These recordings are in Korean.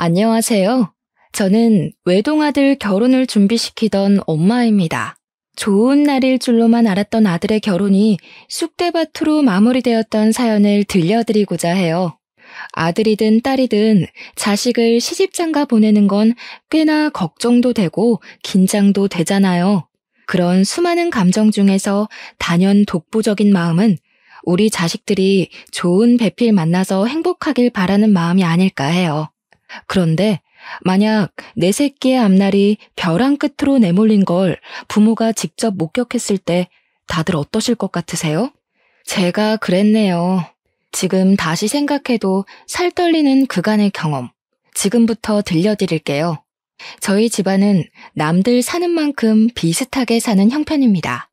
안녕하세요. 저는 외동아들 결혼을 준비시키던 엄마입니다. 좋은 날일 줄로만 알았던 아들의 결혼이 쑥대밭으로 마무리되었던 사연을 들려드리고자 해요. 아들이든 딸이든 자식을 시집장가 보내는 건 꽤나 걱정도 되고 긴장도 되잖아요. 그런 수많은 감정 중에서 단연 독보적인 마음은 우리 자식들이 좋은 배필 만나서 행복하길 바라는 마음이 아닐까 해요. 그런데 만약 내 새끼의 앞날이 벼랑 끝으로 내몰린 걸 부모가 직접 목격했을 때 다들 어떠실 것 같으세요? 제가 그랬네요. 지금 다시 생각해도 살 떨리는 그간의 경험. 지금부터 들려드릴게요. 저희 집안은 남들 사는 만큼 비슷하게 사는 형편입니다.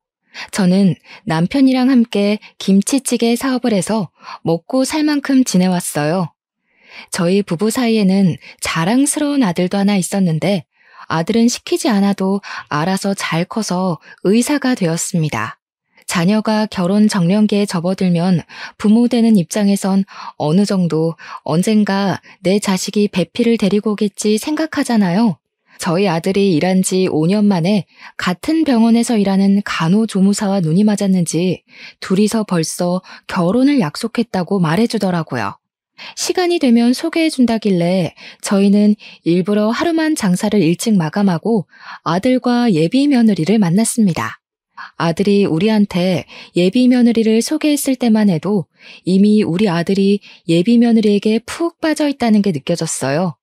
저는 남편이랑 함께 김치찌개 사업을 해서 먹고 살 만큼 지내왔어요. 저희 부부 사이에는 자랑스러운 아들도 하나 있었는데 아들은 시키지 않아도 알아서 잘 커서 의사가 되었습니다. 자녀가 결혼 정년기에 접어들면 부모 되는 입장에선 어느 정도 언젠가 내 자식이 배필을 데리고 오겠지 생각하잖아요. 저희 아들이 일한 지 5년 만에 같은 병원에서 일하는 간호조무사와 눈이 맞았는지 둘이서 벌써 결혼을 약속했다고 말해주더라고요. 시간이 되면 소개해준다길래 저희는 일부러 하루만 장사를 일찍 마감하고 아들과 예비 며느리를 만났습니다. 아들이 우리한테 예비 며느리를 소개했을 때만 해도 이미 우리 아들이 예비 며느리에게 푹 빠져 있다는 게 느껴졌어요.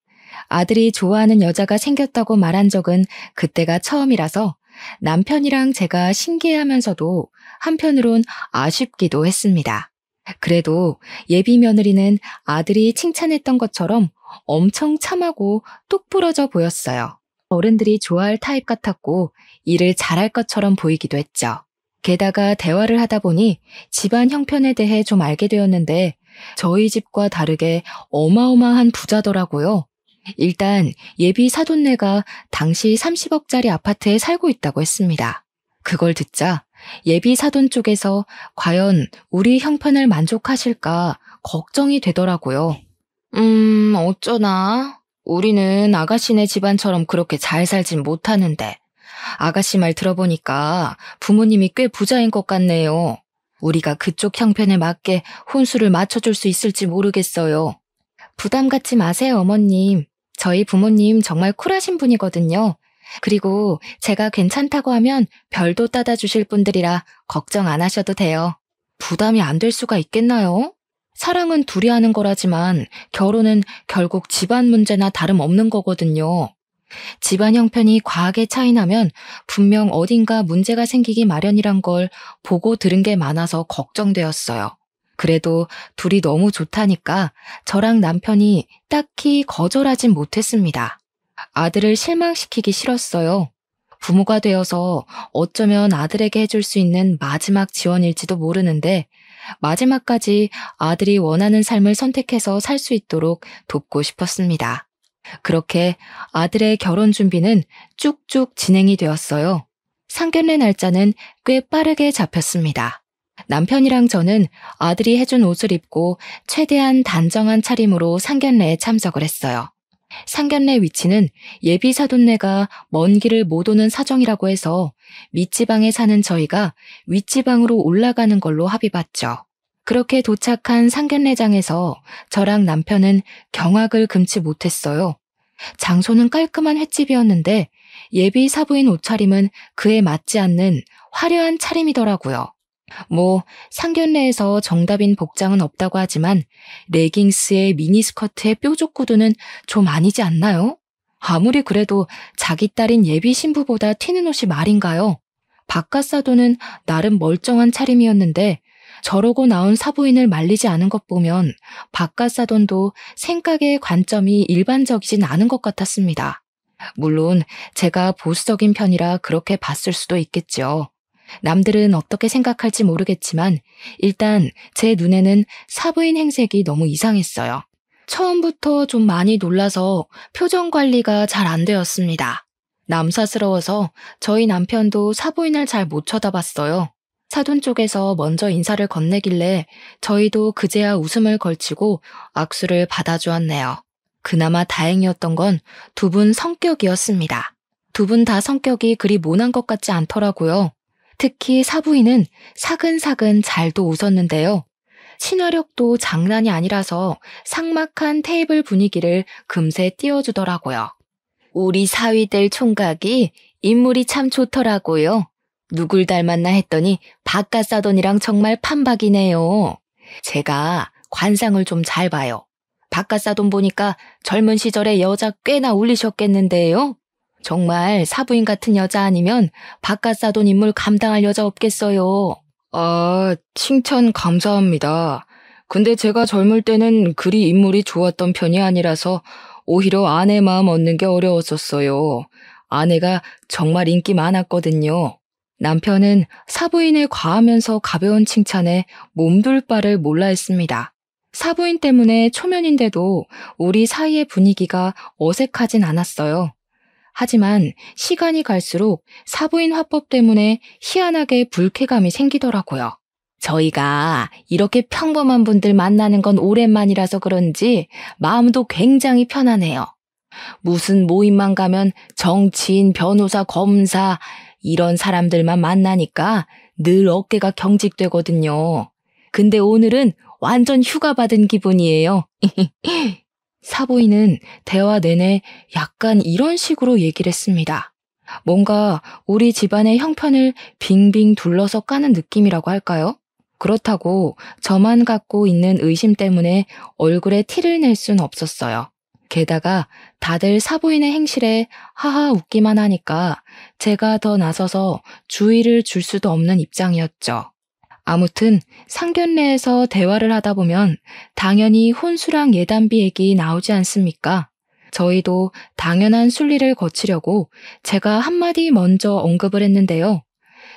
아들이 좋아하는 여자가 생겼다고 말한 적은 그때가 처음이라서 남편이랑 제가 신기해하면서도 한편으론 아쉽기도 했습니다. 그래도 예비 며느리는 아들이 칭찬했던 것처럼 엄청 참하고 똑부러져 보였어요. 어른들이 좋아할 타입 같았고 일을 잘할 것처럼 보이기도 했죠. 게다가 대화를 하다 보니 집안 형편에 대해 좀 알게 되었는데 저희 집과 다르게 어마어마한 부자더라고요. 일단 예비 사돈네가 당시 30억짜리 아파트에 살고 있다고 했습니다. 그걸 듣자 예비 사돈 쪽에서 과연 우리 형편을 만족하실까 걱정이 되더라고요. 어쩌나? 우리는 아가씨네 집안처럼 그렇게 잘 살진 못하는데 아가씨 말 들어보니까 부모님이 꽤 부자인 것 같네요. 우리가 그쪽 형편에 맞게 혼수를 맞춰줄 수 있을지 모르겠어요. 부담 갖지 마세요, 어머님. 저희 부모님 정말 쿨하신 분이거든요. 그리고 제가 괜찮다고 하면 별도 따다 주실 분들이라 걱정 안 하셔도 돼요. 부담이 안 될 수가 있겠나요? 사랑은 둘이 하는 거라지만 결혼은 결국 집안 문제나 다름없는 거거든요. 집안 형편이 과하게 차이나면 분명 어딘가 문제가 생기기 마련이란 걸 보고 들은 게 많아서 걱정되었어요. 그래도 둘이 너무 좋다니까 저랑 남편이 딱히 거절하진 못했습니다. 아들을 실망시키기 싫었어요. 부모가 되어서 어쩌면 아들에게 해줄 수 있는 마지막 지원일지도 모르는데 마지막까지 아들이 원하는 삶을 선택해서 살 수 있도록 돕고 싶었습니다. 그렇게 아들의 결혼 준비는 쭉쭉 진행이 되었어요. 상견례 날짜는 꽤 빠르게 잡혔습니다. 남편이랑 저는 아들이 해준 옷을 입고 최대한 단정한 차림으로 상견례에 참석을 했어요. 상견례 위치는 예비 사돈네가 먼 길을 못 오는 사정이라고 해서 밑지방에 사는 저희가 윗지방으로 올라가는 걸로 합의봤죠. 그렇게 도착한 상견례장에서 저랑 남편은 경악을 금치 못했어요. 장소는 깔끔한 횟집이었는데 예비 사부인 옷차림은 그에 맞지 않는 화려한 차림이더라고요. 상견례에서 정답인 복장은 없다고 하지만 레깅스에 미니스커트에 뾰족 구두는 좀 아니지 않나요? 아무리 그래도 자기 딸인 예비 신부보다 튀는 옷이 말인가요? 바깥사도는 나름 멀쩡한 차림이었는데 저러고 나온 사부인을 말리지 않은 것 보면 바깥사돈도 생각의 관점이 일반적이진 않은 것 같았습니다. 물론 제가 보수적인 편이라 그렇게 봤을 수도 있겠죠. 남들은 어떻게 생각할지 모르겠지만 일단 제 눈에는 사부인 행색이 너무 이상했어요. 처음부터 좀 많이 놀라서 표정 관리가 잘 안 되었습니다. 남사스러워서 저희 남편도 사부인을 잘 못 쳐다봤어요. 사돈 쪽에서 먼저 인사를 건네길래 저희도 그제야 웃음을 걸치고 악수를 받아주었네요. 그나마 다행이었던 건 두 분 성격이었습니다. 두 분 다 성격이 그리 모난 것 같지 않더라고요. 특히 사부인은 사근사근 잘도 웃었는데요. 친화력도 장난이 아니라서 삭막한 테이블 분위기를 금세 띄워주더라고요. 우리 사위들 총각이 인물이 참 좋더라고요. 누굴 닮았나 했더니 바깥사돈이랑 정말 판박이네요. 제가 관상을 좀 잘 봐요. 바깥사돈 보니까 젊은 시절에 여자 꽤나 울리셨겠는데요. 정말 사부인 같은 여자 아니면 바깥사돈 인물 감당할 여자 없겠어요. 아, 칭찬 감사합니다. 근데 제가 젊을 때는 그리 인물이 좋았던 편이 아니라서 오히려 아내 마음 얻는 게 어려웠었어요. 아내가 정말 인기 많았거든요. 남편은 사부인의 과하면서 가벼운 칭찬에 몸둘 바를 몰라 했습니다. 사부인 때문에 초면인데도 우리 사이의 분위기가 어색하진 않았어요. 하지만 시간이 갈수록 사부인 화법 때문에 희한하게 불쾌감이 생기더라고요. 저희가 이렇게 평범한 분들 만나는 건 오랜만이라서 그런지 마음도 굉장히 편하네요. 무슨 모임만 가면 정치인, 변호사, 검사 이런 사람들만 만나니까 늘 어깨가 경직되거든요. 근데 오늘은 완전 휴가 받은 기분이에요. 사부인은 대화 내내 약간 이런 식으로 얘기를 했습니다. 뭔가 우리 집안의 형편을 빙빙 둘러서 까는 느낌이라고 할까요? 그렇다고 저만 갖고 있는 의심 때문에 얼굴에 티를 낼 순 없었어요. 게다가 다들 사부인의 행실에 하하 웃기만 하니까 제가 더 나서서 주의를 줄 수도 없는 입장이었죠. 아무튼 상견례에서 대화를 하다 보면 당연히 혼수랑 예단비 얘기 나오지 않습니까? 저희도 당연한 순리를 거치려고 제가 한마디 먼저 언급을 했는데요.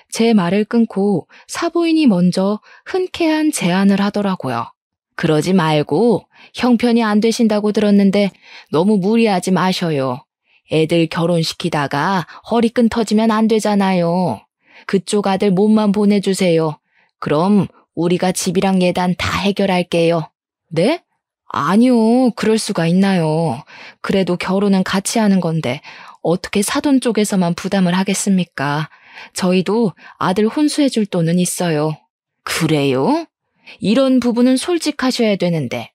제 말을 끊고 사부인이 먼저 흔쾌한 제안을 하더라고요. 그러지 말고 형편이 안 되신다고 들었는데 너무 무리하지 마셔요. 애들 결혼시키다가 허리끈 터지면 안 되잖아요. 그쪽 아들 몸만 보내주세요. 그럼 우리가 집이랑 예단 다 해결할게요. 네? 아니요, 그럴 수가 있나요. 그래도 결혼은 같이 하는 건데 어떻게 사돈 쪽에서만 부담을 하겠습니까? 저희도 아들 혼수해줄 돈은 있어요. 그래요? 이런 부분은 솔직하셔야 되는데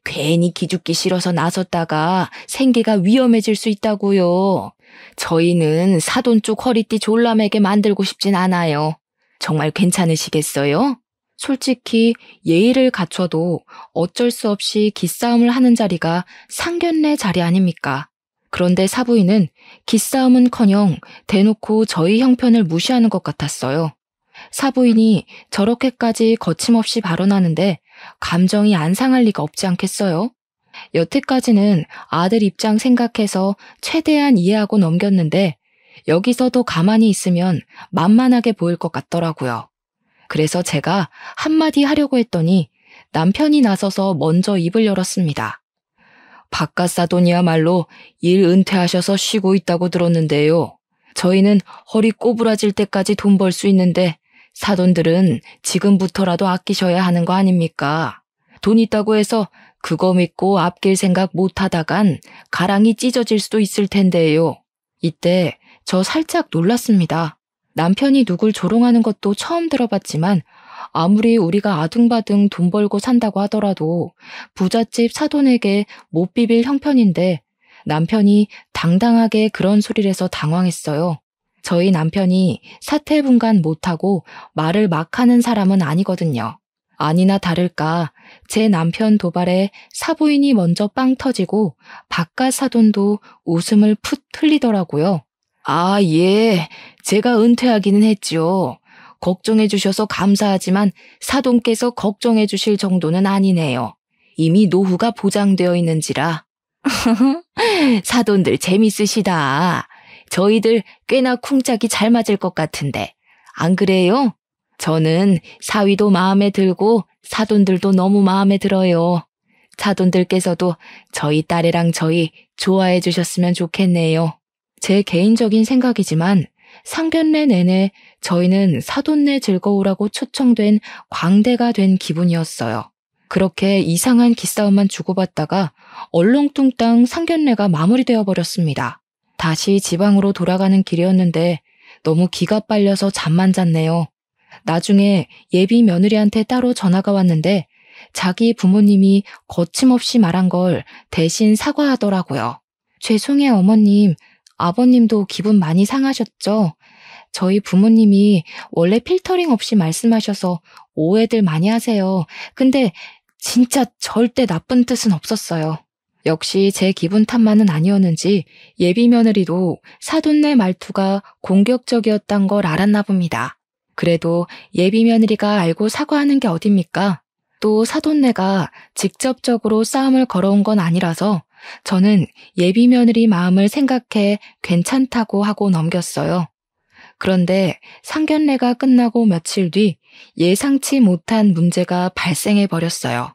괜히 기죽기 싫어서 나섰다가 생계가 위험해질 수 있다고요. 저희는 사돈 쪽 허리띠 졸라매게 만들고 싶진 않아요. 정말 괜찮으시겠어요? 솔직히 예의를 갖춰도 어쩔 수 없이 기싸움을 하는 자리가 상견례 자리 아닙니까? 그런데 사부인은 기싸움은커녕 대놓고 저희 형편을 무시하는 것 같았어요. 사부인이 저렇게까지 거침없이 발언하는데 감정이 안 상할 리가 없지 않겠어요? 여태까지는 아들 입장 생각해서 최대한 이해하고 넘겼는데 여기서 더 가만히 있으면 만만하게 보일 것 같더라고요. 그래서 제가 한마디 하려고 했더니 남편이 나서서 먼저 입을 열었습니다. 바깥사돈이야말로 일 은퇴하셔서 쉬고 있다고 들었는데요. 저희는 허리 꼬부라질 때까지 돈 벌 수 있는데 사돈들은 지금부터라도 아끼셔야 하는 거 아닙니까? 돈 있다고 해서 그거 믿고 아낄 생각 못하다간 가랑이 찢어질 수도 있을 텐데요. 이때 저 살짝 놀랐습니다. 남편이 누굴 조롱하는 것도 처음 들어봤지만 아무리 우리가 아둥바둥 돈 벌고 산다고 하더라도 부잣집 사돈에게 못 비빌 형편인데 남편이 당당하게 그런 소리를 해서 당황했어요. 저희 남편이 사태분간 못하고 말을 막 하는 사람은 아니거든요. 아니나 다를까 제 남편 도발에 사부인이 먼저 빵 터지고 바깥 사돈도 웃음을 풋 흘리더라고요. 아, 예. 제가 은퇴하기는 했죠. 걱정해 주셔서 감사하지만 사돈께서 걱정해 주실 정도는 아니네요. 이미 노후가 보장되어 있는지라. 사돈들 재밌으시다. 저희들 꽤나 쿵짝이 잘 맞을 것 같은데. 안 그래요? 저는 사위도 마음에 들고 사돈들도 너무 마음에 들어요. 사돈들께서도 저희 딸이랑 저희 좋아해 주셨으면 좋겠네요. 제 개인적인 생각이지만 상견례 내내 저희는 사돈네 즐거우라고 초청된 광대가 된 기분이었어요. 그렇게 이상한 기싸움만 주고받다가 얼렁뚱땅 상견례가 마무리되어 버렸습니다. 다시 지방으로 돌아가는 길이었는데 너무 기가 빨려서 잠만 잤네요. 나중에 예비 며느리한테 따로 전화가 왔는데 자기 부모님이 거침없이 말한 걸 대신 사과하더라고요. 죄송해요, 어머님. 아버님도 기분 많이 상하셨죠? 저희 부모님이 원래 필터링 없이 말씀하셔서 오해들 많이 하세요. 근데 진짜 절대 나쁜 뜻은 없었어요. 역시 제 기분 탓만은 아니었는지 예비 며느리도 사돈네 말투가 공격적이었단 걸 알았나 봅니다. 그래도 예비 며느리가 알고 사과하는 게 어딥니까? 또 사돈네가 직접적으로 싸움을 걸어온 건 아니라서 저는 예비 며느리 마음을 생각해 괜찮다고 하고 넘겼어요. 그런데 상견례가 끝나고 며칠 뒤 예상치 못한 문제가 발생해 버렸어요.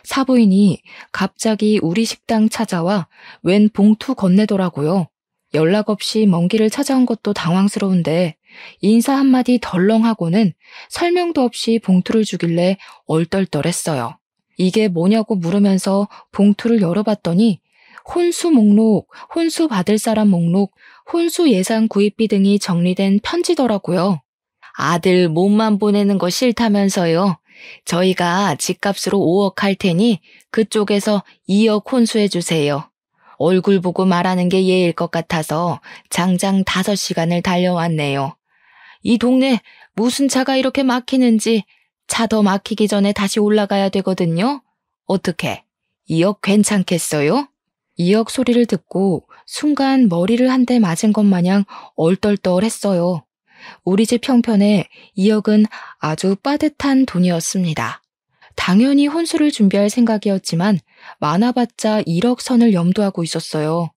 사부인이 갑자기 우리 식당 찾아와 웬 봉투 건네더라고요. 연락 없이 먼 길을 찾아온 것도 당황스러운데 인사 한마디 덜렁하고는 설명도 없이 봉투를 주길래 얼떨떨했어요. 이게 뭐냐고 물으면서 봉투를 열어봤더니 혼수 목록, 혼수 받을 사람 목록, 혼수 예산 구입비 등이 정리된 편지더라고요. 아들 몸만 보내는 거 싫다면서요. 저희가 집값으로 5억 할 테니 그쪽에서 2억 혼수해 주세요. 얼굴 보고 말하는 게 예일 것 같아서 장장 5시간을 달려왔네요. 이 동네 무슨 차가 이렇게 막히는지 차 더 막히기 전에 다시 올라가야 되거든요. 어떻게 2억 괜찮겠어요? 2억 소리를 듣고 순간 머리를 한 대 맞은 것 마냥 얼떨떨했어요. 우리 집 형편에 2억은 아주 빠듯한 돈이었습니다. 당연히 혼수를 준비할 생각이었지만 많아봤자 1억 선을 염두하고 있었어요.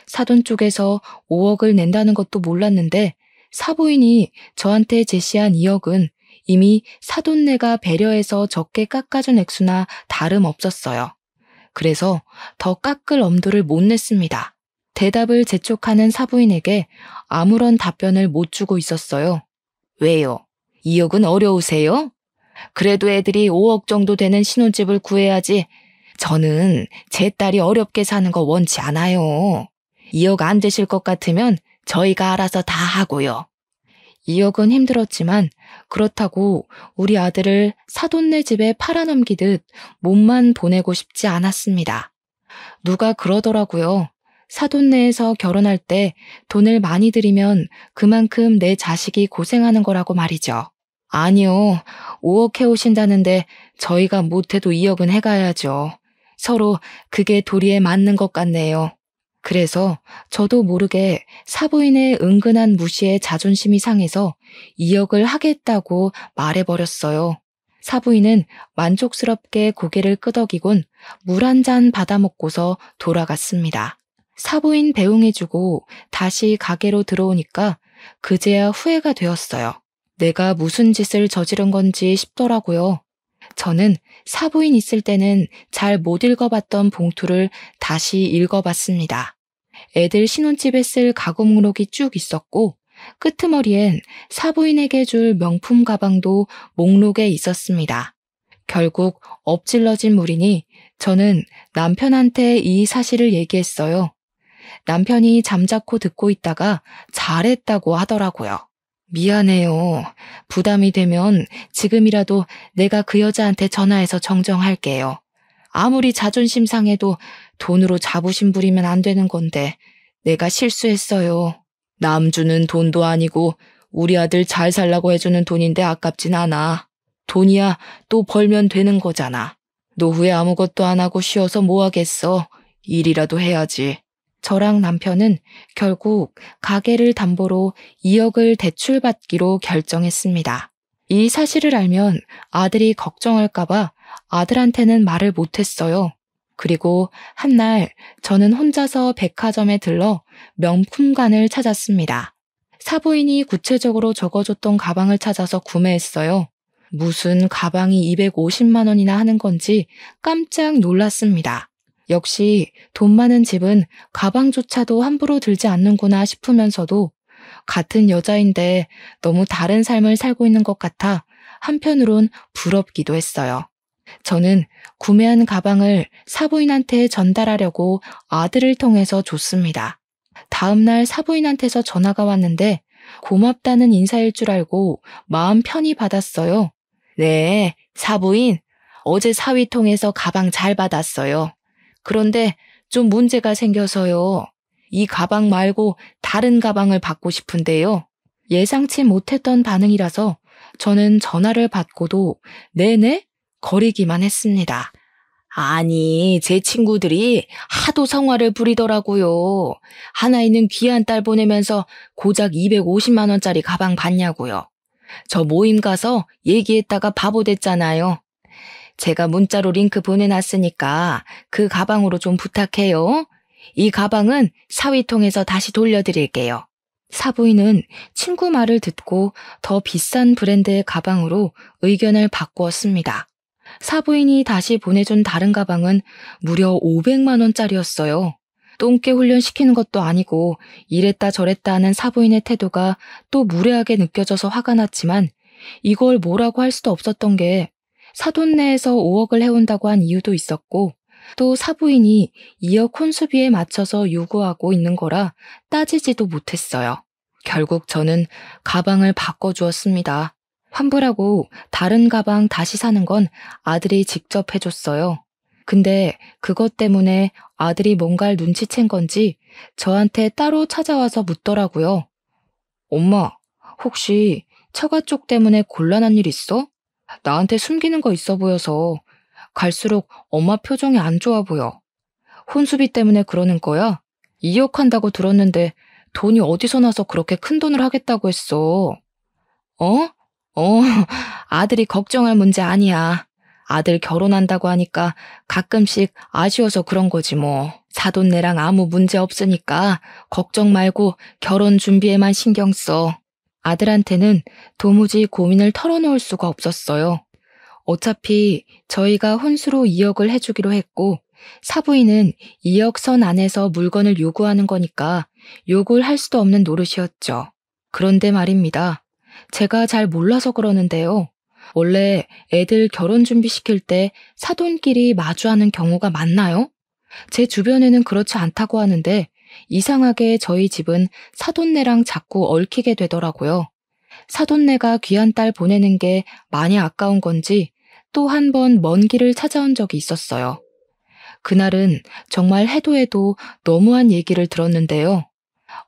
사돈 쪽에서 5억을 낸다는 것도 몰랐는데 사부인이 저한테 제시한 2억은 이미 사돈네가 배려해서 적게 깎아준 액수나 다름없었어요. 그래서 더 깎을 엄두를 못 냈습니다. 대답을 재촉하는 사부인에게 아무런 답변을 못 주고 있었어요. 왜요? 2억은 어려우세요? 그래도 애들이 5억 정도 되는 신혼집을 구해야지. 저는 제 딸이 어렵게 사는 거 원치 않아요. 2억 안 되실 것 같으면 저희가 알아서 다 하고요. 2억은 힘들었지만 그렇다고 우리 아들을 사돈네 집에 팔아넘기듯 몸만 보내고 싶지 않았습니다. 누가 그러더라고요. 사돈네에서 결혼할 때 돈을 많이 들이면 그만큼 내 자식이 고생하는 거라고 말이죠. 아니요. 5억 해오신다는데 저희가 못해도 2억은 해가야죠. 서로 그게 도리에 맞는 것 같네요. 그래서 저도 모르게 사부인의 은근한 무시에 자존심이 상해서 2억을 하겠다고 말해버렸어요. 사부인은 만족스럽게 고개를 끄덕이곤 물 한 잔 받아먹고서 돌아갔습니다. 사부인 배웅해주고 다시 가게로 들어오니까 그제야 후회가 되었어요. 내가 무슨 짓을 저지른 건지 싶더라고요. 저는 사부인 있을 때는 잘 못 읽어봤던 봉투를 다시 읽어봤습니다. 애들 신혼집에 쓸 가구 목록이 쭉 있었고 끄트머리엔 사부인에게 줄 명품 가방도 목록에 있었습니다. 결국 엎질러진 물이니 저는 남편한테 이 사실을 얘기했어요. 남편이 잠자코 듣고 있다가 잘했다고 하더라고요. 미안해요. 부담이 되면 지금이라도 내가 그 여자한테 전화해서 정정할게요. 아무리 자존심 상해도 돈으로 자부심 부리면 안 되는 건데 내가 실수했어요. 남 주는 돈도 아니고 우리 아들 잘 살라고 해주는 돈인데 아깝진 않아. 돈이야 또 벌면 되는 거잖아. 노후에 아무것도 안 하고 쉬어서 뭐 하겠어. 일이라도 해야지. 저랑 남편은 결국 가게를 담보로 2억을 대출받기로 결정했습니다. 이 사실을 알면 아들이 걱정할까봐 아들한테는 말을 못했어요. 그리고 한날 저는 혼자서 백화점에 들러 명품관을 찾았습니다. 사부인이 구체적으로 적어줬던 가방을 찾아서 구매했어요. 무슨 가방이 250만 원이나 하는 건지 깜짝 놀랐습니다. 역시 돈 많은 집은 가방조차도 함부로 들지 않는구나 싶으면서도 같은 여자인데 너무 다른 삶을 살고 있는 것 같아 한편으론 부럽기도 했어요. 저는 구매한 가방을 사부인한테 전달하려고 아들을 통해서 줬습니다. 다음날 사부인한테서 전화가 왔는데 고맙다는 인사일 줄 알고 마음 편히 받았어요. 네, 사부인. 어제 사위 통해서 가방 잘 받았어요. 그런데 좀 문제가 생겨서요. 이 가방 말고 다른 가방을 받고 싶은데요. 예상치 못했던 반응이라서 저는 전화를 받고도 네네? 거리기만 했습니다. 아니, 제 친구들이 하도 성화를 부리더라고요. 하나이는 귀한 딸 보내면서 고작 250만 원짜리 가방 받냐고요. 저 모임 가서 얘기했다가 바보 됐잖아요. 제가 문자로 링크 보내놨으니까 그 가방으로 좀 부탁해요. 이 가방은 사위 통해서 다시 돌려드릴게요. 사부인은 친구 말을 듣고 더 비싼 브랜드의 가방으로 의견을 바꾸었습니다. 사부인이 다시 보내준 다른 가방은 무려 500만 원짜리였어요. 똥개 훈련시키는 것도 아니고 이랬다 저랬다 하는 사부인의 태도가 또 무례하게 느껴져서 화가 났지만 이걸 뭐라고 할 수도 없었던 게 사돈 내에서 5억을 해온다고 한 이유도 있었고 또 사부인이 2억 혼수비에 맞춰서 요구하고 있는 거라 따지지도 못했어요. 결국 저는 가방을 바꿔주었습니다. 환불하고 다른 가방 다시 사는 건 아들이 직접 해줬어요. 근데 그것 때문에 아들이 뭔가를 눈치챈 건지 저한테 따로 찾아와서 묻더라고요. 엄마, 혹시 처가 쪽 때문에 곤란한 일 있어? 나한테 숨기는 거 있어 보여서 갈수록 엄마 표정이 안 좋아 보여. 혼수비 때문에 그러는 거야? 2억 한다고 들었는데 돈이 어디서 나서 그렇게 큰 돈을 하겠다고 했어. 어? 아들이 걱정할 문제 아니야. 아들 결혼한다고 하니까 가끔씩 아쉬워서 그런 거지 뭐. 사돈네랑 아무 문제 없으니까 걱정 말고 결혼 준비에만 신경 써. 아들한테는 도무지 고민을 털어놓을 수가 없었어요. 어차피 저희가 혼수로 2억을 해주기로 했고 사부인은 2억 선 안에서 물건을 요구하는 거니까 욕을 할 수도 없는 노릇이었죠. 그런데 말입니다. 제가 잘 몰라서 그러는데요. 원래 애들 결혼 준비시킬 때 사돈끼리 마주하는 경우가 많나요? 제 주변에는 그렇지 않다고 하는데 이상하게 저희 집은 사돈네랑 자꾸 얽히게 되더라고요. 사돈네가 귀한 딸 보내는 게 많이 아까운 건지 또 한 번 먼 길을 찾아온 적이 있었어요. 그날은 정말 해도 해도 너무한 얘기를 들었는데요.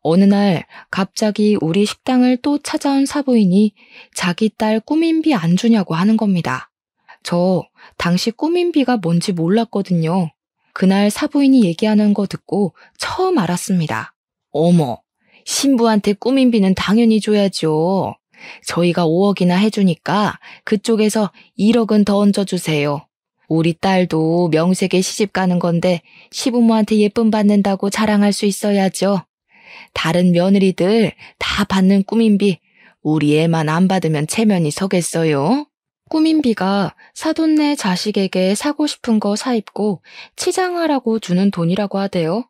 어느 날 갑자기 우리 식당을 또 찾아온 사부인이 자기 딸 꾸민비 안 주냐고 하는 겁니다. 저 당시 꾸민비가 뭔지 몰랐거든요. 그날 사부인이 얘기하는 거 듣고 처음 알았습니다. 어머, 신부한테 꾸민비는 당연히 줘야죠. 저희가 5억이나 해주니까 그쪽에서 1억은 더 얹어주세요. 우리 딸도 명색에 시집 가는 건데 시부모한테 예쁨 받는다고 자랑할 수 있어야죠. 다른 며느리들 다 받는 꾸민비 우리 애만 안 받으면 체면이 서겠어요. 꾸민비가 사돈네 자식에게 사고 싶은 거 사입고 치장하라고 주는 돈이라고 하대요.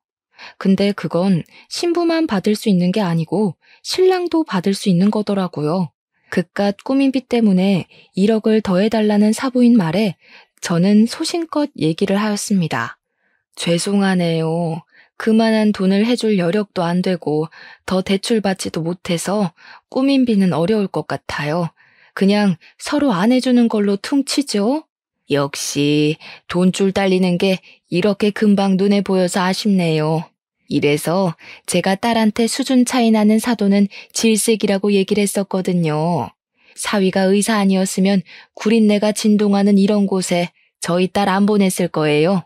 근데 그건 신부만 받을 수 있는 게 아니고 신랑도 받을 수 있는 거더라고요. 그깟 꾸민비 때문에 1억을 더해달라는 사부인 말에 저는 소신껏 얘기를 하였습니다. 죄송하네요. 그만한 돈을 해줄 여력도 안 되고 더 대출받지도 못해서 꾸민비는 어려울 것 같아요. 그냥 서로 안 해주는 걸로 퉁치죠. 역시 돈줄 딸리는 게 이렇게 금방 눈에 보여서 아쉽네요. 이래서 제가 딸한테 수준 차이 나는 사돈은 질색이라고 얘기를 했었거든요. 사위가 의사 아니었으면 구린내가 진동하는 이런 곳에 저희 딸 안 보냈을 거예요.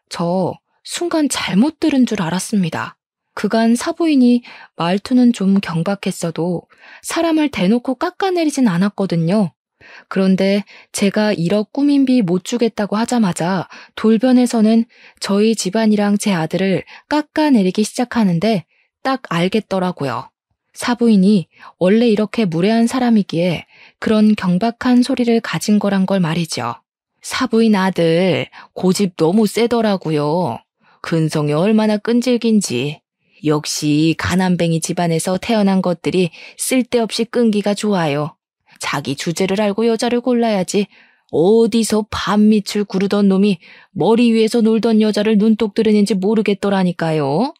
저 순간 잘못 들은 줄 알았습니다. 그간 사부인이 말투는 좀 경박했어도 사람을 대놓고 깎아내리진 않았거든요. 그런데 제가 1억 꾸민비 못 주겠다고 하자마자 돌변에서는 저희 집안이랑 제 아들을 깎아내리기 시작하는데 딱 알겠더라고요. 사부인이 원래 이렇게 무례한 사람이기에 그런 경박한 소리를 가진 거란 걸 말이죠. 사부인 아들 고집 너무 세더라고요. 근성이 얼마나 끈질긴지. 역시 가난뱅이 집안에서 태어난 것들이 쓸데없이 끈기가 좋아요. 자기 주제를 알고 여자를 골라야지 어디서 밤밑을 구르던 놈이 머리 위에서 놀던 여자를 눈독 들이는지 모르겠더라니까요.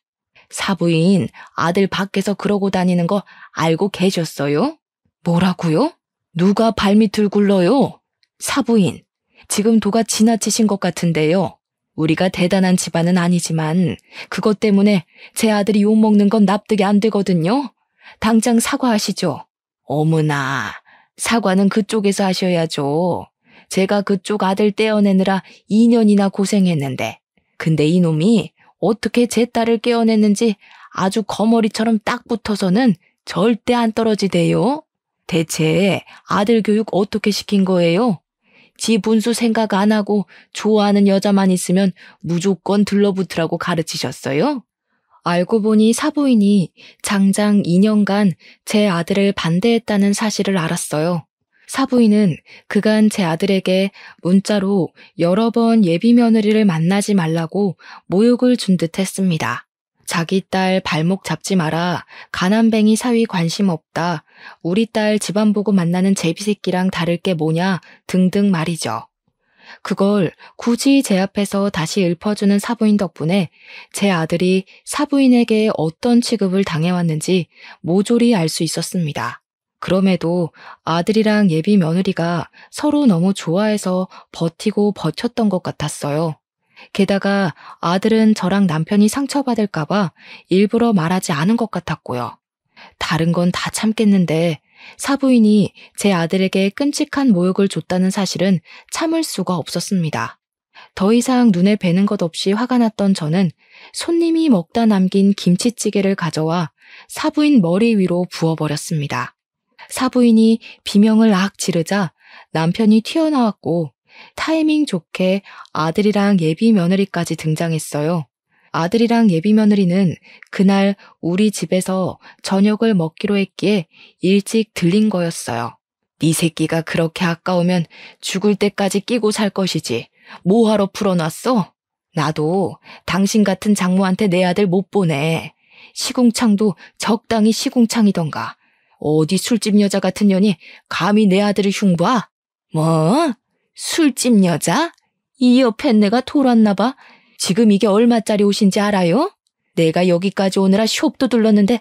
사부인, 아들 밖에서 그러고 다니는 거 알고 계셨어요? 뭐라고요? 누가 발밑을 굴러요? 사부인, 지금 도가 지나치신 것 같은데요. 우리가 대단한 집안은 아니지만 그것 때문에 제 아들이 욕먹는 건 납득이 안 되거든요. 당장 사과하시죠. 어머나, 사과는 그쪽에서 하셔야죠. 제가 그쪽 아들 떼어내느라 2년이나 고생했는데, 근데 이놈이 어떻게 제 딸을 깨어냈는지 아주 거머리처럼 딱 붙어서는 절대 안 떨어지대요. 대체 아들 교육 어떻게 시킨 거예요? 지 분수 생각 안 하고 좋아하는 여자만 있으면 무조건 들러붙으라고 가르치셨어요? 알고 보니 사부인이 장장 2년간 제 아들을 반대했다는 사실을 알았어요. 사부인은 그간 제 아들에게 문자로 여러 번 예비 며느리를 만나지 말라고 모욕을 준 듯 했습니다. 자기 딸 발목 잡지 마라, 가난뱅이 사위 관심 없다, 우리 딸 집안 보고 만나는 제비새끼랑 다를 게 뭐냐 등등 말이죠. 그걸 굳이 제 앞에서 다시 읊어주는 사부인 덕분에 제 아들이 사부인에게 어떤 취급을 당해왔는지 모조리 알 수 있었습니다. 그럼에도 아들이랑 예비 며느리가 서로 너무 좋아해서 버티고 버텼던 것 같았어요. 게다가 아들은 저랑 남편이 상처받을까봐 일부러 말하지 않은 것 같았고요. 다른 건 다 참겠는데 사부인이 제 아들에게 끔찍한 모욕을 줬다는 사실은 참을 수가 없었습니다. 더 이상 눈에 뵈는 것 없이 화가 났던 저는 손님이 먹다 남긴 김치찌개를 가져와 사부인 머리 위로 부어버렸습니다. 사부인이 비명을 악 지르자 남편이 튀어나왔고 타이밍 좋게 아들이랑 예비 며느리까지 등장했어요. 아들이랑 예비 며느리는 그날 우리 집에서 저녁을 먹기로 했기에 일찍 들린 거였어요. 네 새끼가 그렇게 아까우면 죽을 때까지 끼고 살 것이지. 뭐하러 풀어놨어? 나도 당신 같은 장모한테 내 아들 못 보내. 시궁창도 적당히 시궁창이던가. 어디 술집 여자 같은 년이 감히 내 아들을 흉봐? 뭐? 술집 여자? 이 옆에 내가 돌았나 봐. 지금 이게 얼마짜리 옷인지 알아요? 내가 여기까지 오느라 숍도 둘렀는데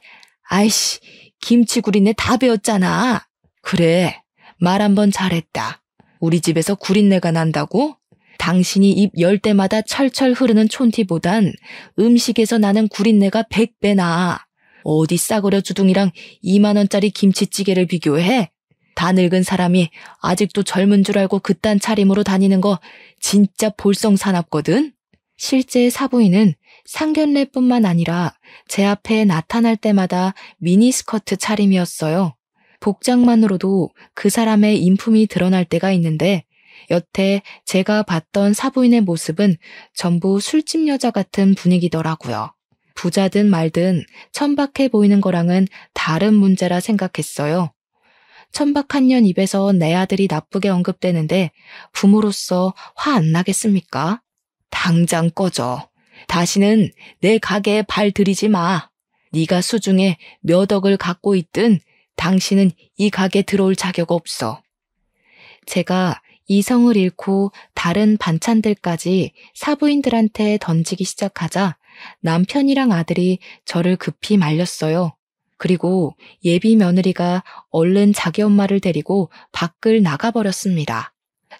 아이씨, 김치구린내 다 배웠잖아. 그래, 말 한번 잘했다. 우리 집에서 구린내가 난다고? 당신이 입 열 때마다 철철 흐르는 촌티보단 음식에서 나는 구린내가 100배 나. 어디 싸구려 주둥이랑 2만 원짜리 김치찌개를 비교해? 다 늙은 사람이 아직도 젊은 줄 알고 그딴 차림으로 다니는 거 진짜 볼썽사납거든? 실제 사부인은 상견례뿐만 아니라 제 앞에 나타날 때마다 미니스커트 차림이었어요. 복장만으로도 그 사람의 인품이 드러날 때가 있는데 여태 제가 봤던 사부인의 모습은 전부 술집 여자 같은 분위기더라고요. 부자든 말든 천박해 보이는 거랑은 다른 문제라 생각했어요. 천박한 년 입에서 내 아들이 나쁘게 언급되는데 부모로서 화 안 나겠습니까? 당장 꺼져. 다시는 내 가게에 발 들이지 마. 네가 수중에 몇 억을 갖고 있든 당신은 이 가게 들어올 자격 없어. 제가 이성을 잃고 다른 반찬들까지 사부인들한테 던지기 시작하자 남편이랑 아들이 저를 급히 말렸어요. 그리고 예비 며느리가 얼른 자기 엄마를 데리고 밖을 나가버렸습니다.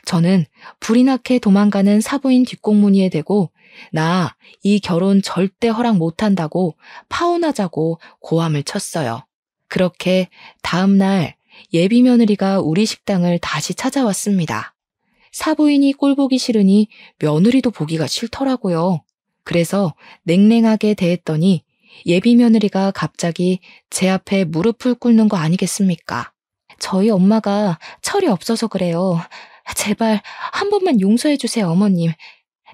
저는 불이 나게 도망가는 사부인 뒷공무니에 대고 나 이 결혼 절대 허락 못한다고 파혼하자고 고함을 쳤어요. 그렇게 다음 날 예비 며느리가 우리 식당을 다시 찾아왔습니다. 사부인이 꼴 보기 싫으니 며느리도 보기가 싫더라고요. 그래서 냉랭하게 대했더니 예비 며느리가 갑자기 제 앞에 무릎을 꿇는 거 아니겠습니까? 저희 엄마가 철이 없어서 그래요. 제발 한 번만 용서해 주세요, 어머님.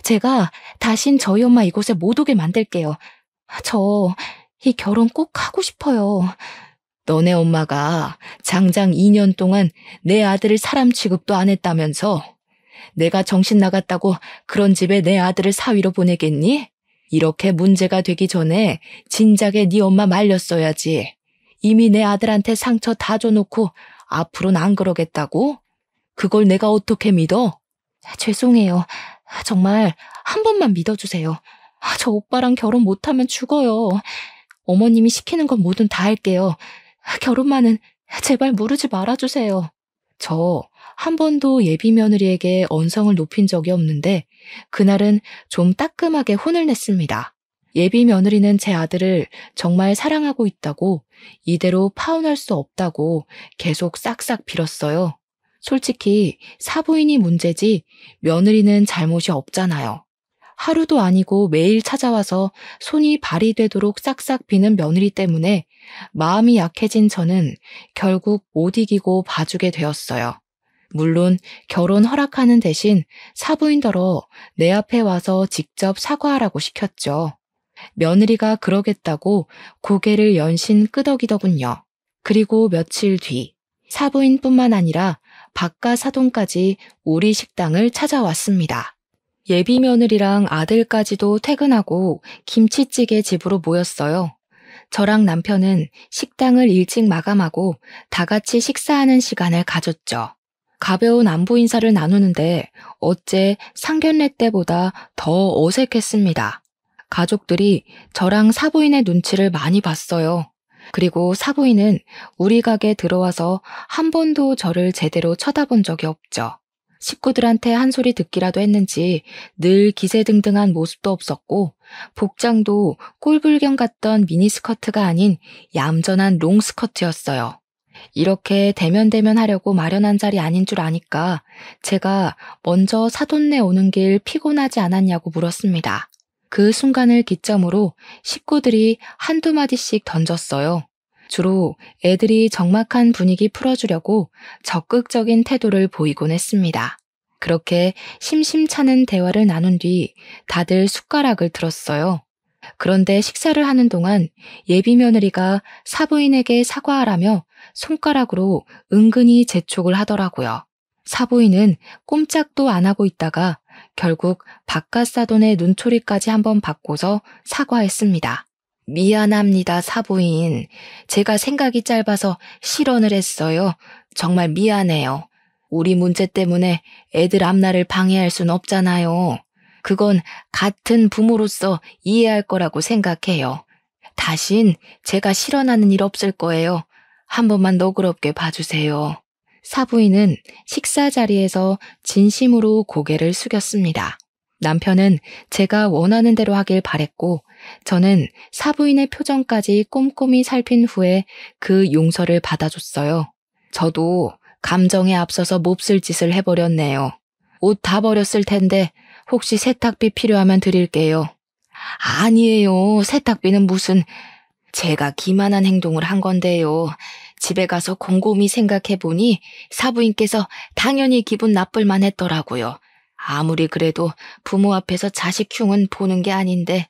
제가 다신 저희 엄마 이곳에 못 오게 만들게요. 저 이 결혼 꼭 하고 싶어요. 너네 엄마가 장장 2년 동안 내 아들을 사람 취급도 안 했다면서 내가 정신 나갔다고 그런 집에 내 아들을 사위로 보내겠니? 이렇게 문제가 되기 전에 진작에 네 엄마 말렸어야지. 이미 내 아들한테 상처 다 줘놓고 앞으로는 안 그러겠다고? 그걸 내가 어떻게 믿어? 죄송해요. 정말 한 번만 믿어주세요. 저 오빠랑 결혼 못하면 죽어요. 어머님이 시키는 건 뭐든 다 할게요. 결혼만은 제발 무르지 말아주세요. 저 한 번도 예비 며느리에게 언성을 높인 적이 없는데 그날은 좀 따끔하게 혼을 냈습니다. 예비 며느리는 제 아들을 정말 사랑하고 있다고, 이대로 파혼할 수 없다고 계속 싹싹 빌었어요. 솔직히 사부인이 문제지 며느리는 잘못이 없잖아요. 하루도 아니고 매일 찾아와서 손이 발이 되도록 싹싹 비는 며느리 때문에 마음이 약해진 저는 결국 못 이기고 봐주게 되었어요. 물론 결혼 허락하는 대신 사부인더러 내 앞에 와서 직접 사과하라고 시켰죠. 며느리가 그러겠다고 고개를 연신 끄덕이더군요. 그리고 며칠 뒤 사부인뿐만 아니라 바깥 사돈까지 우리 식당을 찾아왔습니다. 예비 며느리랑 아들까지도 퇴근하고 김치찌개 집으로 모였어요. 저랑 남편은 식당을 일찍 마감하고 다 같이 식사하는 시간을 가졌죠. 가벼운 안부 인사를 나누는데 어째 상견례 때보다 더 어색했습니다. 가족들이 저랑 사부인의 눈치를 많이 봤어요. 그리고 사부인은 우리 가게 들어와서 한 번도 저를 제대로 쳐다본 적이 없죠. 식구들한테 한 소리 듣기라도 했는지 늘 기세등등한 모습도 없었고 복장도 꼴불견 같던 미니스커트가 아닌 얌전한 롱스커트였어요. 이렇게 대면대면 하려고 마련한 자리 아닌 줄 아니까 제가 먼저 사돈네 오는 길 피곤하지 않았냐고 물었습니다. 그 순간을 기점으로 식구들이 한두 마디씩 던졌어요. 주로 애들이 적막한 분위기 풀어주려고 적극적인 태도를 보이곤 했습니다. 그렇게 심심찮은 대화를 나눈 뒤 다들 숟가락을 들었어요. 그런데 식사를 하는 동안 예비 며느리가 사부인에게 사과하라며 손가락으로 은근히 재촉을 하더라고요. 사부인은 꼼짝도 안 하고 있다가 결국 바깥 사돈의 눈초리까지 한번 받고서 사과했습니다. 미안합니다, 사부인. 제가 생각이 짧아서 실언을 했어요. 정말 미안해요. 우리 문제 때문에 애들 앞날을 방해할 순 없잖아요. 그건 같은 부모로서 이해할 거라고 생각해요. 다신 제가 실언하는 일 없을 거예요. 한 번만 너그럽게 봐주세요. 사부인은 식사 자리에서 진심으로 고개를 숙였습니다. 남편은 제가 원하는 대로 하길 바랬고 저는 사부인의 표정까지 꼼꼼히 살핀 후에 그 용서를 받아줬어요. 저도 감정에 앞서서 몹쓸 짓을 해버렸네요. 옷 다 버렸을 텐데 혹시 세탁비 필요하면 드릴게요. 아니에요. 세탁비는 무슨... 제가 기만한 행동을 한 건데요. 집에 가서 곰곰이 생각해보니 사부인께서 당연히 기분 나쁠 만했더라고요. 아무리 그래도 부모 앞에서 자식 흉은 보는 게 아닌데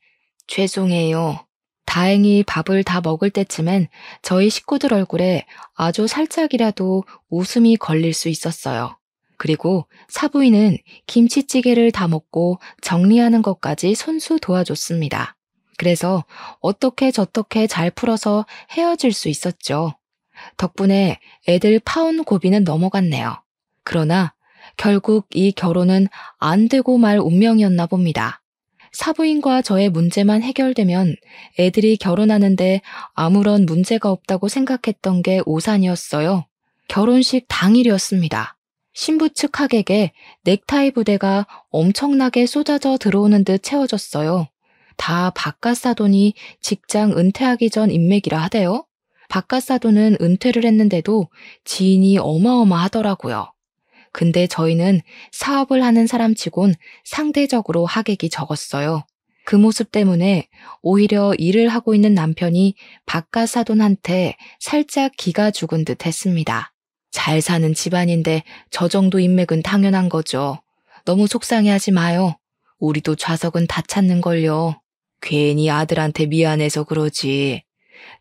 죄송해요. 다행히 밥을 다 먹을 때쯤엔 저희 식구들 얼굴에 아주 살짝이라도 웃음이 걸릴 수 있었어요. 그리고 사부인은 김치찌개를 다 먹고 정리하는 것까지 손수 도와줬습니다. 그래서 어떻게 저떻게 잘 풀어서 헤어질 수 있었죠. 덕분에 애들 파혼 고비는 넘어갔네요. 그러나 결국 이 결혼은 안 되고 말 운명이었나 봅니다. 사부인과 저의 문제만 해결되면 애들이 결혼하는데 아무런 문제가 없다고 생각했던 게 오산이었어요. 결혼식 당일이었습니다. 신부 측 하객에 넥타이 부대가 엄청나게 쏟아져 들어오는 듯 채워졌어요. 다 바깥 사돈이 직장 은퇴하기 전 인맥이라 하대요. 바깥 사돈은 은퇴를 했는데도 지인이 어마어마하더라고요. 근데 저희는 사업을 하는 사람치곤 상대적으로 하객이 적었어요. 그 모습 때문에 오히려 일을 하고 있는 남편이 바깥 사돈한테 살짝 기가 죽은 듯 했습니다. 잘 사는 집안인데 저 정도 인맥은 당연한 거죠. 너무 속상해하지 마요. 우리도 좌석은 다 찾는걸요. 괜히 아들한테 미안해서 그러지.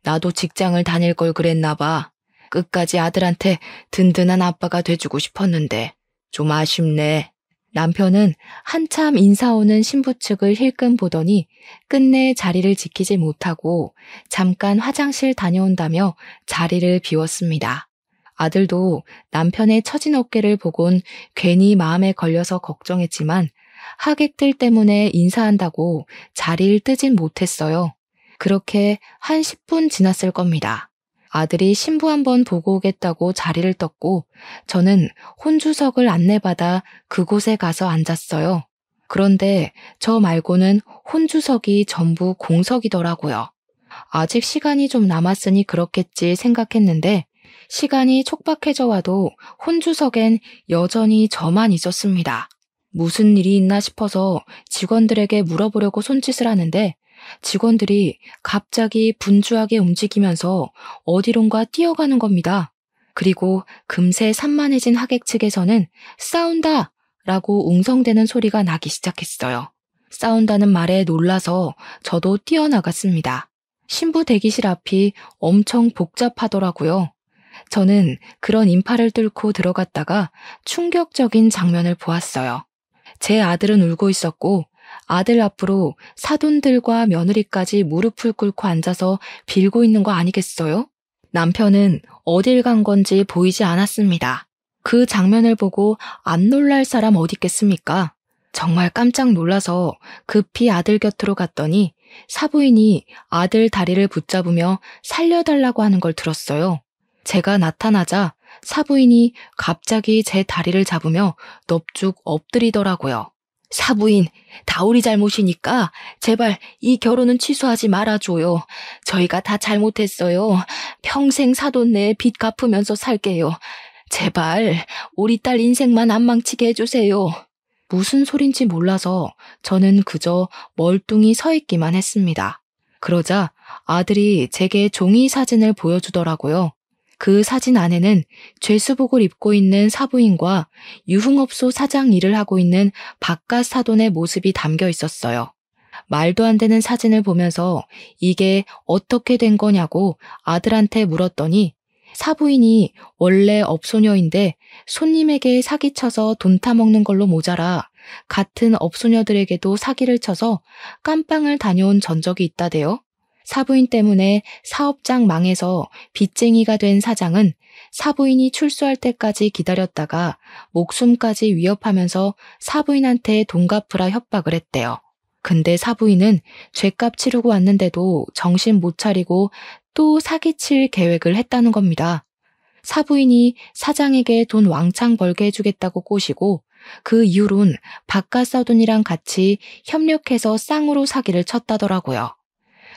나도 직장을 다닐 걸 그랬나 봐. 끝까지 아들한테 든든한 아빠가 돼주고 싶었는데 좀 아쉽네. 남편은 한참 인사 오는 신부 측을 힐끔 보더니 끝내 자리를 지키지 못하고 잠깐 화장실 다녀온다며 자리를 비웠습니다. 아들도 남편의 처진 어깨를 보곤 괜히 마음에 걸려서 걱정했지만 하객들 때문에 인사한다고 자리를 뜨진 못했어요. 그렇게 한 10분 지났을 겁니다. 아들이 신부 한번 보고 오겠다고 자리를 떴고 저는 혼주석을 안내받아 그곳에 가서 앉았어요. 그런데 저 말고는 혼주석이 전부 공석이더라고요. 아직 시간이 좀 남았으니 그렇겠지 생각했는데 시간이 촉박해져 와도 혼주석엔 여전히 저만 있었습니다. 무슨 일이 있나 싶어서 직원들에게 물어보려고 손짓을 하는데 직원들이 갑자기 분주하게 움직이면서 어디론가 뛰어가는 겁니다. 그리고 금세 산만해진 하객 측에서는 싸운다! 라고 웅성대는 소리가 나기 시작했어요. 싸운다는 말에 놀라서 저도 뛰어나갔습니다. 신부 대기실 앞이 엄청 복잡하더라고요. 저는 그런 인파를 뚫고 들어갔다가 충격적인 장면을 보았어요. 제 아들은 울고 있었고 아들 앞으로 사돈들과 며느리까지 무릎을 꿇고 앉아서 빌고 있는 거 아니겠어요? 남편은 어딜 간 건지 보이지 않았습니다. 그 장면을 보고 안 놀랄 사람 어디 있겠습니까? 정말 깜짝 놀라서 급히 아들 곁으로 갔더니 사부인이 아들 다리를 붙잡으며 살려달라고 하는 걸 들었어요. 제가 나타나자 사부인이 갑자기 제 다리를 잡으며 넙죽 엎드리더라고요. 사부인, 다 우리 잘못이니까 제발 이 결혼은 취소하지 말아줘요. 저희가 다 잘못했어요. 평생 사돈 내 빚 갚으면서 살게요. 제발 우리 딸 인생만 안 망치게 해주세요. 무슨 소린지 몰라서 저는 그저 멀뚱히 서 있기만 했습니다. 그러자 아들이 제게 종이 사진을 보여주더라고요. 그 사진 안에는 죄수복을 입고 있는 사부인과 유흥업소 사장 일을 하고 있는 바깥 사돈의 모습이 담겨 있었어요. 말도 안 되는 사진을 보면서 이게 어떻게 된 거냐고 아들한테 물었더니 사부인이 원래 업소녀인데 손님에게 사기쳐서 돈 타먹는 걸로 모자라 같은 업소녀들에게도 사기를 쳐서 깜빵을 다녀온 전적이 있다대요. 사부인 때문에 사업장 망해서 빚쟁이가 된 사장은 사부인이 출소할 때까지 기다렸다가 목숨까지 위협하면서 사부인한테 돈 갚으라 협박을 했대요. 근데 사부인은 죗값 치르고 왔는데도 정신 못 차리고 또 사기칠 계획을 했다는 겁니다. 사부인이 사장에게 돈 왕창 벌게 해주겠다고 꼬시고 그 이후론 바깥 사돈이랑 같이 협력해서 쌍으로 사기를 쳤다더라고요.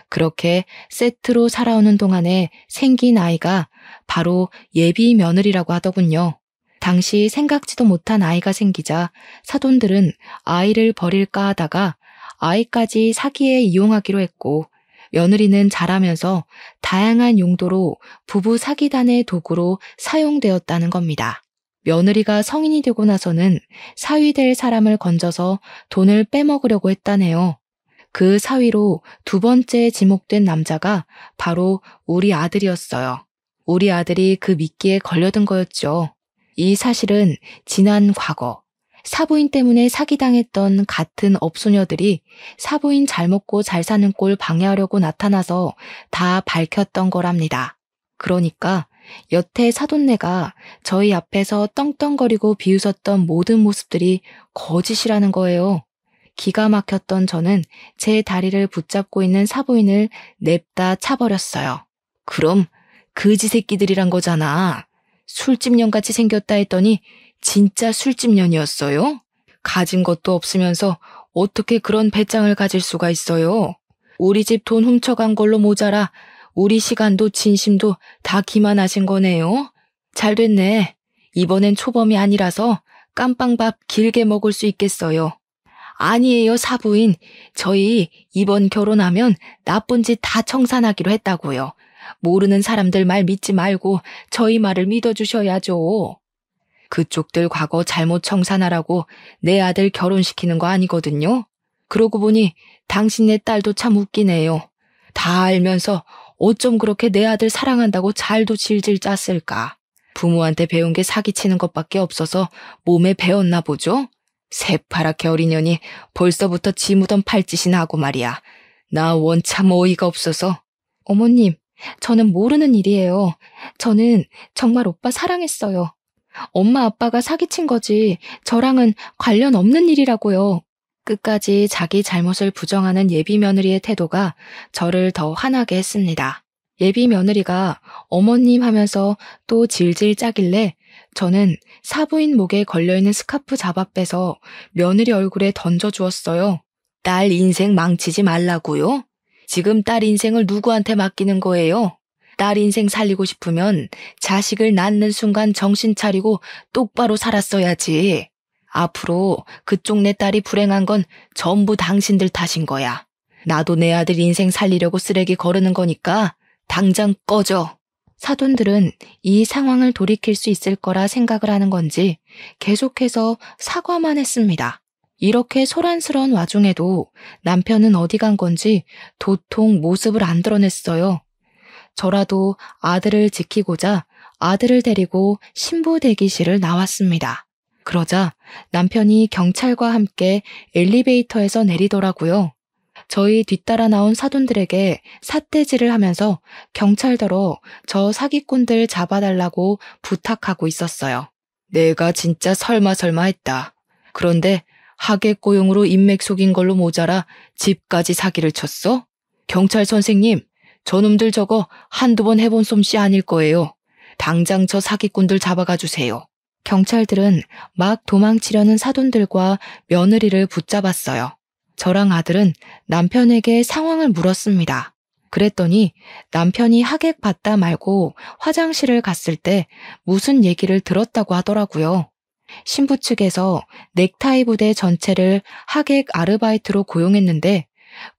그렇게 세트로 살아오는 동안에 생긴 아이가 바로 예비 며느리라고 하더군요. 당시 생각지도 못한 아이가 생기자 사돈들은 아이를 버릴까 하다가 아이까지 사기에 이용하기로 했고 며느리는 자라면서 다양한 용도로 부부 사기단의 도구로 사용되었다는 겁니다. 며느리가 성인이 되고 나서는 사위될 사람을 건져서 돈을 빼먹으려고 했다네요. 그 사위로 두 번째 지목된 남자가 바로 우리 아들이었어요. 우리 아들이 그 미끼에 걸려든 거였죠. 이 사실은 지난 과거, 사부인 때문에 사기당했던 같은 업소녀들이 사부인 잘 먹고 잘 사는 꼴 방해하려고 나타나서 다 밝혔던 거랍니다. 그러니까 여태 사돈네가 저희 앞에서 떵떵거리고 비웃었던 모든 모습들이 거짓이라는 거예요. 기가 막혔던 저는 제 다리를 붙잡고 있는 사부인을 냅다 차버렸어요. 그럼 그지 새끼들이란 거잖아. 술집년같이 생겼다 했더니 진짜 술집년이었어요? 가진 것도 없으면서 어떻게 그런 배짱을 가질 수가 있어요? 우리 집 돈 훔쳐간 걸로 모자라 우리 시간도 진심도 다 기만하신 거네요. 잘 됐네. 이번엔 초범이 아니라서 깜빵밥 길게 먹을 수 있겠어요. 아니에요, 사부인. 저희 이번 결혼하면 나쁜 짓 다 청산하기로 했다고요. 모르는 사람들 말 믿지 말고 저희 말을 믿어주셔야죠. 그쪽들 과거 잘못 청산하라고 내 아들 결혼시키는 거 아니거든요. 그러고 보니 당신네 딸도 참 웃기네요. 다 알면서 어쩜 그렇게 내 아들 사랑한다고 잘도 질질 짰을까. 부모한테 배운 게 사기치는 것밖에 없어서 몸에 배웠나 보죠? 새파랗게 어린 년이 벌써부터 지 무던 팔짓이나 하고 말이야. 나 원참 어이가 없어서. 어머님, 저는 모르는 일이에요. 저는 정말 오빠 사랑했어요. 엄마 아빠가 사기친 거지 저랑은 관련 없는 일이라고요. 끝까지 자기 잘못을 부정하는 예비 며느리의 태도가 저를 더 화나게 했습니다. 예비 며느리가 어머님 하면서 또 질질 짜길래 저는 사부인 목에 걸려있는 스카프 잡아 빼서 며느리 얼굴에 던져주었어요. 딸 인생 망치지 말라고요? 지금 딸 인생을 누구한테 맡기는 거예요? 딸 인생 살리고 싶으면 자식을 낳는 순간 정신 차리고 똑바로 살았어야지. 앞으로 그쪽 내 딸이 불행한 건 전부 당신들 탓인 거야. 나도 내 아들 인생 살리려고 쓰레기 거르는 거니까 당장 꺼져. 사돈들은 이 상황을 돌이킬 수 있을 거라 생각을 하는 건지 계속해서 사과만 했습니다. 이렇게 소란스러운 와중에도 남편은 어디 간 건지 도통 모습을 안 드러냈어요. 저라도 아들을 지키고자 아들을 데리고 신부 대기실을 나왔습니다. 그러자 남편이 경찰과 함께 엘리베이터에서 내리더라고요. 저희 뒤따라 나온 사돈들에게 삿대질을 하면서 경찰더러 저 사기꾼들 잡아달라고 부탁하고 있었어요. 내가 진짜 설마 했다. 그런데 하객 고용으로 인맥 속인 걸로 모자라 집까지 사기를 쳤어? 경찰 선생님, 저놈들 저거 한두 번 해본 솜씨 아닐 거예요. 당장 저 사기꾼들 잡아가 주세요. 경찰들은 막 도망치려는 사돈들과 며느리를 붙잡았어요. 저랑 아들은 남편에게 상황을 물었습니다. 그랬더니 남편이 하객 봤다 말고 화장실을 갔을 때 무슨 얘기를 들었다고 하더라고요. 신부 측에서 넥타이 부대 전체를 하객 아르바이트로 고용했는데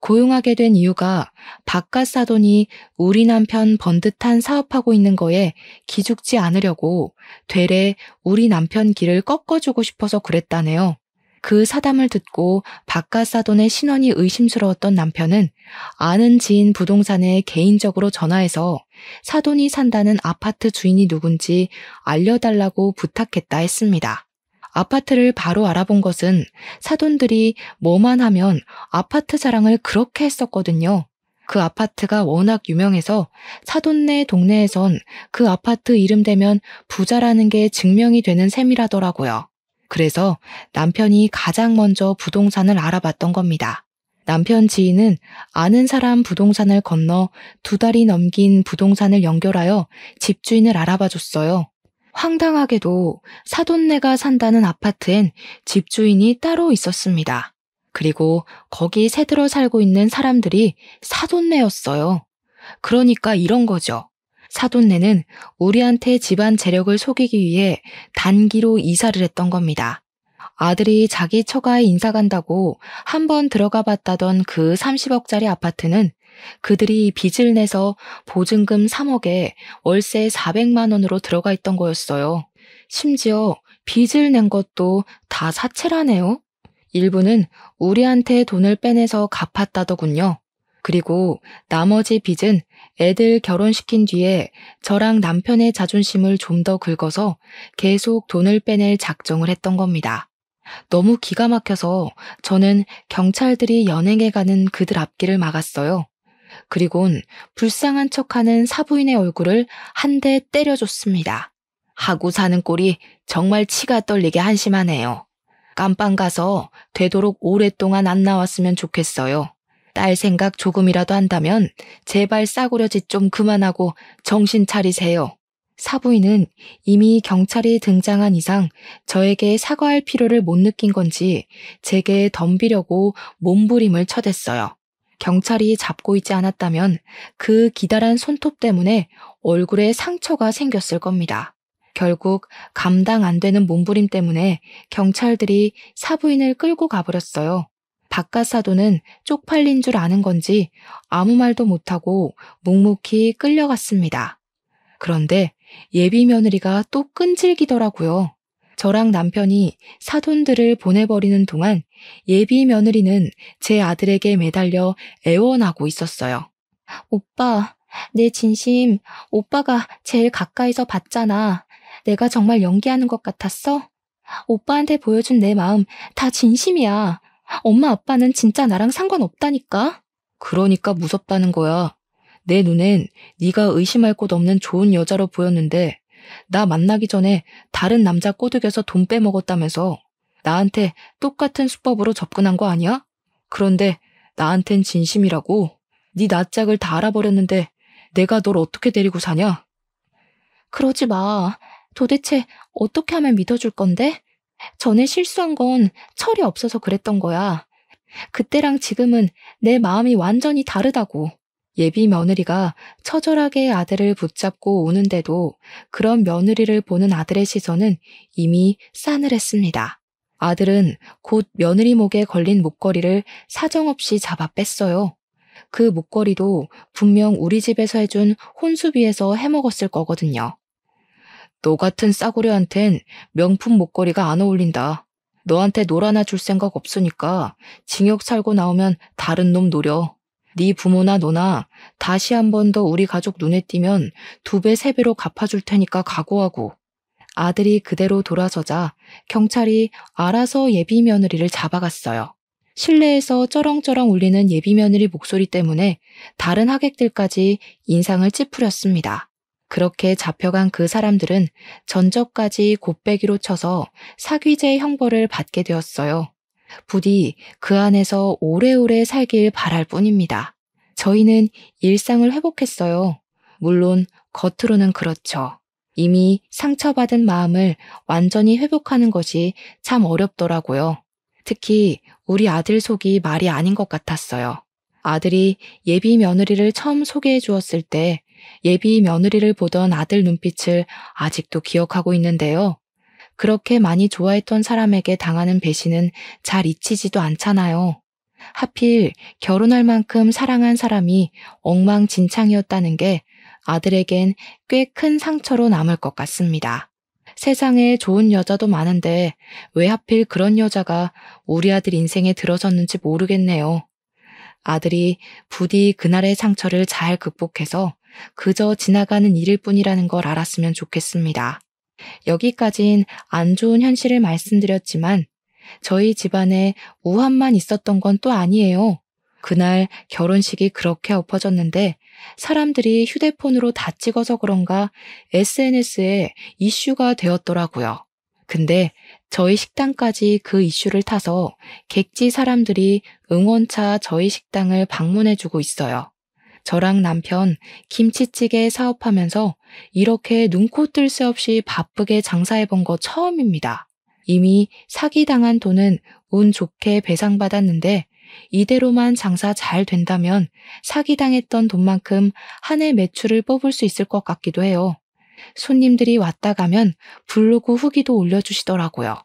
고용하게 된 이유가 바깥 사돈이 우리 남편 번듯한 사업하고 있는 거에 기죽지 않으려고 되레 우리 남편 길을 꺾어주고 싶어서 그랬다네요. 그 사담을 듣고 바깥 사돈의 신원이 의심스러웠던 남편은 아는 지인 부동산에 개인적으로 전화해서 사돈이 산다는 아파트 주인이 누군지 알려달라고 부탁했다 했습니다. 아파트를 바로 알아본 것은 사돈들이 뭐만 하면 아파트 자랑을 그렇게 했었거든요. 그 아파트가 워낙 유명해서 사돈네 동네에선 그 아파트 이름 대면 부자라는 게 증명이 되는 셈이라더라고요. 그래서 남편이 가장 먼저 부동산을 알아봤던 겁니다. 남편 지인은 아는 사람 부동산을 건너 2달이 넘긴 부동산을 연결하여 집주인을 알아봐줬어요. 황당하게도 사돈네가 산다는 아파트엔 집주인이 따로 있었습니다. 그리고 거기 새들어 살고 있는 사람들이 사돈네였어요. 그러니까 이런 거죠. 사돈네는 우리한테 집안 재력을 속이기 위해 단기로 이사를 했던 겁니다. 아들이 자기 처가에 인사 간다고 한번 들어가 봤다던 그 30억짜리 아파트는 그들이 빚을 내서 보증금 3억에 월세 400만 원으로 들어가 있던 거였어요. 심지어 빚을 낸 것도 다 사채라네요. 일부는 우리한테 돈을 빼내서 갚았다더군요. 그리고 나머지 빚은 애들 결혼시킨 뒤에 저랑 남편의 자존심을 좀 더 긁어서 계속 돈을 빼낼 작정을 했던 겁니다. 너무 기가 막혀서 저는 경찰들이 연행해 가는 그들 앞길을 막았어요. 그리곤 불쌍한 척하는 사부인의 얼굴을 한 대 때려줬습니다. 하고 사는 꼴이 정말 치가 떨리게 한심하네요. 깜빵 가서 되도록 오랫동안 안 나왔으면 좋겠어요. 딸 생각 조금이라도 한다면 제발 싸구려 짓 좀 그만하고 정신 차리세요. 사부인은 이미 경찰이 등장한 이상 저에게 사과할 필요를 못 느낀 건지 제게 덤비려고 몸부림을 쳐댔어요. 경찰이 잡고 있지 않았다면 그 기다란 손톱 때문에 얼굴에 상처가 생겼을 겁니다. 결국 감당 안 되는 몸부림 때문에 경찰들이 사부인을 끌고 가버렸어요. 바깥 사돈은 쪽팔린 줄 아는 건지 아무 말도 못하고 묵묵히 끌려갔습니다. 그런데 예비 며느리가 또 끈질기더라고요. 저랑 남편이 사돈들을 보내버리는 동안 예비 며느리는 제 아들에게 매달려 애원하고 있었어요. 오빠, 내 진심 오빠가 제일 가까이서 봤잖아. 내가 정말 연기하는 것 같았어? 오빠한테 보여준 내 마음 다 진심이야. 엄마 아빠는 진짜 나랑 상관없다니까? 그러니까 무섭다는 거야. 내 눈엔 네가 의심할 곳 없는 좋은 여자로 보였는데 나 만나기 전에 다른 남자 꼬드겨서 돈 빼먹었다면서 나한테 똑같은 수법으로 접근한 거 아니야? 그런데 나한텐 진심이라고? 네 낯짝을 다 알아버렸는데 내가 널 어떻게 데리고 사냐? 그러지 마. 도대체 어떻게 하면 믿어줄 건데? 전에 실수한 건 철이 없어서 그랬던 거야. 그때랑 지금은 내 마음이 완전히 다르다고. 예비 며느리가 처절하게 아들을 붙잡고 우는데도 그런 며느리를 보는 아들의 시선은 이미 싸늘했습니다. 아들은 곧 며느리 목에 걸린 목걸이를 사정없이 잡아 뺐어요. 그 목걸이도 분명 우리 집에서 해준 혼수비에서 해먹었을 거거든요. 너 같은 싸구려한텐 명품 목걸이가 안 어울린다. 너한테 놀 하나 줄 생각 없으니까 징역 살고 나오면 다른 놈 노려. 네 부모나 너나 다시 한 번 더 우리 가족 눈에 띄면 2배, 3배로 갚아줄 테니까 각오하고. 아들이 그대로 돌아서자 경찰이 알아서 예비 며느리를 잡아갔어요. 실내에서 쩌렁쩌렁 울리는 예비 며느리 목소리 때문에 다른 하객들까지 인상을 찌푸렸습니다. 그렇게 잡혀간 그 사람들은 전적까지 곱빼기로 쳐서 사귀제 형벌을 받게 되었어요. 부디 그 안에서 오래오래 살길 바랄 뿐입니다. 저희는 일상을 회복했어요. 물론 겉으로는 그렇죠. 이미 상처받은 마음을 완전히 회복하는 것이 참 어렵더라고요. 특히 우리 아들 속이 말이 아닌 것 같았어요. 아들이 예비 며느리를 처음 소개해 주었을 때 예비 며느리를 보던 아들 눈빛을 아직도 기억하고 있는데요. 그렇게 많이 좋아했던 사람에게 당하는 배신은 잘 잊히지도 않잖아요. 하필 결혼할 만큼 사랑한 사람이 엉망진창이었다는 게 아들에겐 꽤 큰 상처로 남을 것 같습니다. 세상에 좋은 여자도 많은데 왜 하필 그런 여자가 우리 아들 인생에 들어섰는지 모르겠네요. 아들이 부디 그날의 상처를 잘 극복해서 그저 지나가는 일일 뿐이라는 걸 알았으면 좋겠습니다. 여기까진 안 좋은 현실을 말씀드렸지만 저희 집안에 우환만 있었던 건 또 아니에요. 그날 결혼식이 그렇게 엎어졌는데 사람들이 휴대폰으로 다 찍어서 그런가 SNS에 이슈가 되었더라고요. 근데 저희 식당까지 그 이슈를 타서 객지 사람들이 응원차 저희 식당을 방문해주고 있어요. 저랑 남편 김치찌개 사업하면서 이렇게 눈코 뜰 새 없이 바쁘게 장사해본 거 처음입니다. 이미 사기당한 돈은 운 좋게 배상받았는데 이대로만 장사 잘 된다면 사기당했던 돈만큼 한 해 매출을 뽑을 수 있을 것 같기도 해요. 손님들이 왔다 가면 블로그 후기도 올려주시더라고요.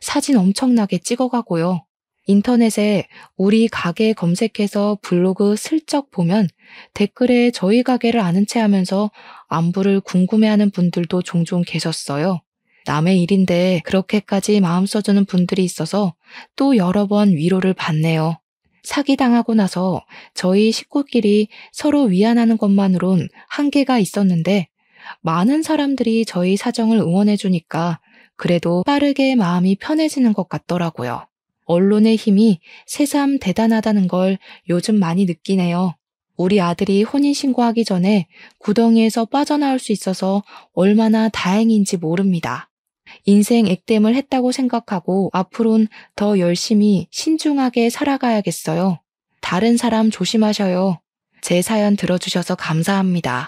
사진 엄청나게 찍어가고요. 인터넷에 우리 가게 검색해서 블로그 슬쩍 보면 댓글에 저희 가게를 아는 체 하면서 안부를 궁금해하는 분들도 종종 계셨어요. 남의 일인데 그렇게까지 마음 써주는 분들이 있어서 또 여러 번 위로를 받네요. 사기당하고 나서 저희 식구끼리 서로 위안하는 것만으론 한계가 있었는데 많은 사람들이 저희 사정을 응원해주니까 그래도 빠르게 마음이 편해지는 것 같더라고요. 언론의 힘이 새삼 대단하다는 걸 요즘 많이 느끼네요. 우리 아들이 혼인신고하기 전에 구덩이에서 빠져나올 수 있어서 얼마나 다행인지 모릅니다. 인생 액땜을 했다고 생각하고 앞으론 더 열심히 신중하게 살아가야겠어요. 다른 사람 조심하셔요. 제 사연 들어주셔서 감사합니다.